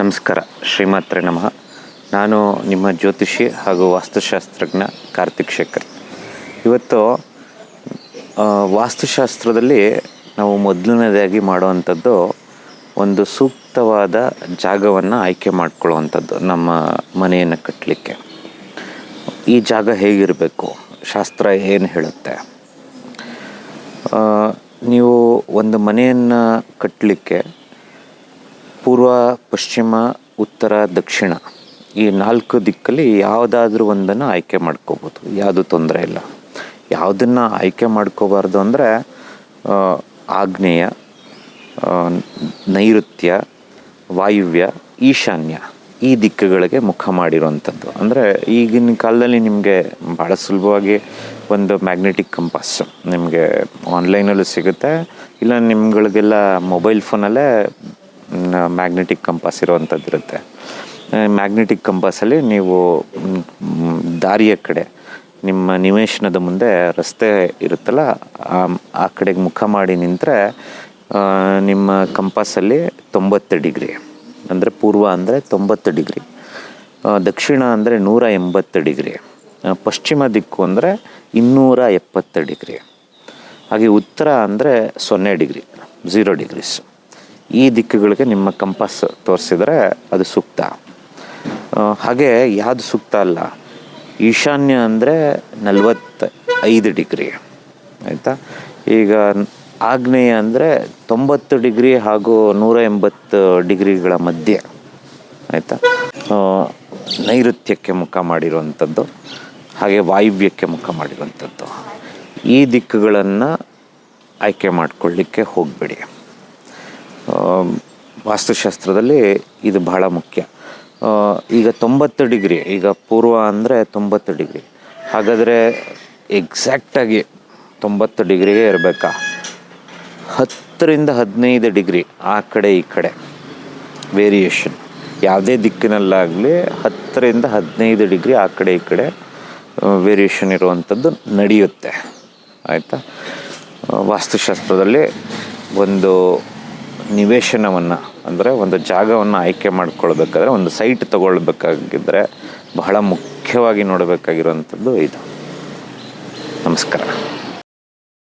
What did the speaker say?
ನಮಸ್ಕಾರ. ಶ್ರೀಮಾತ್ರೆ ನಮಃ. ನಾನು ನಿಮ್ಮ ಜ್ಯೋತಿಷಿ ಹಾಗೂ ವಾಸ್ತುಶಾಸ್ತ್ರಜ್ಞ ಕಾರ್ತಿಕ್ ಶೇಖರ್. ಇವತ್ತು ವಾಸ್ತುಶಾಸ್ತ್ರದಲ್ಲಿ ನಾವು ಮೊದಲನೇದಾಗಿ ಮಾಡುವಂಥದ್ದು ಒಂದು ಸೂಕ್ತವಾದ ಜಾಗವನ್ನು ಆಯ್ಕೆ ಮಾಡ್ಕೊಳ್ಳುವಂಥದ್ದು ನಮ್ಮ ಮನೆಯನ್ನು ಕಟ್ಟಲಿಕ್ಕೆ. ಈ ಜಾಗ ಹೇಗಿರಬೇಕು, ಶಾಸ್ತ್ರ ಏನು ಹೇಳುತ್ತೆ? ನೀವು ಒಂದು ಮನೆಯನ್ನು ಕಟ್ಟಲಿಕ್ಕೆ ಪೂರ್ವ, ಪಶ್ಚಿಮ, ಉತ್ತರ, ದಕ್ಷಿಣ ಈ 4 ದಿಕ್ಕಲ್ಲಿ ಯಾವುದಾದ್ರೂ ಒಂದನ್ನು ಆಯ್ಕೆ ಮಾಡ್ಕೋಬೋದು. ಯಾವುದು ತೊಂದರೆ ಇಲ್ಲ. ಯಾವುದನ್ನು ಆಯ್ಕೆ ಮಾಡ್ಕೋಬಾರ್ದು ಅಂದರೆ ಆಗ್ನೇಯ, ನೈಋತ್ಯ, ವಾಯುವ್ಯ, ಈಶಾನ್ಯ ಈ ದಿಕ್ಕುಗಳಿಗೆ ಮುಖ ಮಾಡಿರುವಂಥದ್ದು. ಅಂದರೆ ಈಗಿನ ಕಾಲದಲ್ಲಿ ನಿಮಗೆ ಭಾಳ ಸುಲಭವಾಗಿ ಒಂದು ಮ್ಯಾಗ್ನೆಟಿಕ್ ಕಂಪಾಸ್ ನಿಮಗೆ ಆನ್ಲೈನಲ್ಲೂ ಸಿಗುತ್ತೆ, ಇಲ್ಲ ನಿಮ್ಗಳಿಗೆಲ್ಲ ಮೊಬೈಲ್ ಫೋನಲ್ಲೇ ಮ್ಯಾಗ್ನೆಟಿಕ್ ಕಂಪಾಸ್ ಇರುವಂಥದ್ದು ಇರುತ್ತೆ. ಮ್ಯಾಗ್ನೆಟಿಕ್ ಕಂಪಾಸಲ್ಲಿ ನೀವು ದಾರಿಯ ಕಡೆ ನಿಮ್ಮ ನಿವೇಶನದ ಮುಂದೆ ರಸ್ತೆ ಇರುತ್ತಲ್ಲ, ಆ ಕಡೆಗೆ ಮುಖ ಮಾಡಿ ನಿಂತರೆ ನಿಮ್ಮ ಕಂಪಾಸಲ್ಲಿ 90 ಡಿಗ್ರಿ, ಅಂದರೆ ಪೂರ್ವ ಅಂದರೆ 90 ಡಿಗ್ರಿ, ದಕ್ಷಿಣ ಅಂದರೆ 180 ಡಿಗ್ರಿ, ಪಶ್ಚಿಮ ದಿಕ್ಕು ಅಂದರೆ 270 ಡಿಗ್ರಿ, ಹಾಗೆ ಉತ್ತರ ಅಂದರೆ 0 ಡಿಗ್ರಿ, 0 ಡಿಗ್ರೀಸ್. ಈ ದಿಕ್ಕುಗಳಿಗೆ ನಿಮ್ಮ ಕಂಪಾಸ್ ತೋರಿಸಿದರೆ ಅದು ಸೂಕ್ತ. ಹಾಗೆ ಯಾವುದು ಸೂಕ್ತ ಅಲ್ಲ, ಈಶಾನ್ಯ ಅಂದರೆ 45 ಡಿಗ್ರಿ, ಆಯಿತಾ. ಈಗ ಆಗ್ನೇಯ ಅಂದರೆ 90 ಡಿಗ್ರಿ ಹಾಗೂ 180 ಡಿಗ್ರಿಗಳ ಮಧ್ಯೆ, ಆಯಿತಾ. ನೈಋತ್ಯಕ್ಕೆ ಮುಖ ಮಾಡಿರುವಂಥದ್ದು, ಹಾಗೆ ವಾಯುವ್ಯಕ್ಕೆ ಮುಖ ಮಾಡಿರುವಂಥದ್ದು. ಈ ದಿಕ್ಕುಗಳನ್ನು ಆಯ್ಕೆ ಮಾಡಿಕೊಳ್ಳಿಕ್ಕೆ ಹೋಗಬೇಡಿ. ವಾಸ್ತುಶಾಸ್ತ್ರದಲ್ಲಿ ಇದು ಬಹಳ ಮುಖ್ಯ. ಈಗ 90 ಡಿಗ್ರಿ, ಈಗ ಪೂರ್ವ ಅಂದರೆ 90 ಡಿಗ್ರಿ, ಹಾಗಾದರೆ ಎಕ್ಸಾಕ್ಟಾಗಿ 90 ಡಿಗ್ರಿಗೆ ಇರಬೇಕಾ? 10ರಿಂದ 15 ಡಿಗ್ರಿ ಆ ಕಡೆ ಈ ಕಡೆ ವೇರಿಯೇಷನ್, ಯಾವುದೇ ದಿಕ್ಕಿನಲ್ಲಾಗಲಿ 10ರಿಂದ 15 ಡಿಗ್ರಿ ಆ ಕಡೆ ಈ ಕಡೆ ವೇರಿಯೇಷನ್ ಇರುವಂಥದ್ದು ನಡೆಯುತ್ತೆ, ಆಯಿತಾ. ವಾಸ್ತುಶಾಸ್ತ್ರದಲ್ಲಿ ಒಂದು ನಿವೇಶನವನ್ನು, ಅಂದರೆ ಒಂದು ಜಾಗವನ್ನು ಆಯ್ಕೆ ಮಾಡ್ಕೊಳ್ಬೇಕಾದ್ರೆ, ಒಂದು ಸೈಟ್ ತೊಗೊಳ್ಬೇಕಾಗಿದ್ದರೆ ಬಹಳ ಮುಖ್ಯವಾಗಿ ನೋಡಬೇಕಾಗಿರುವಂಥದ್ದು ಇದು. ನಮಸ್ಕಾರ.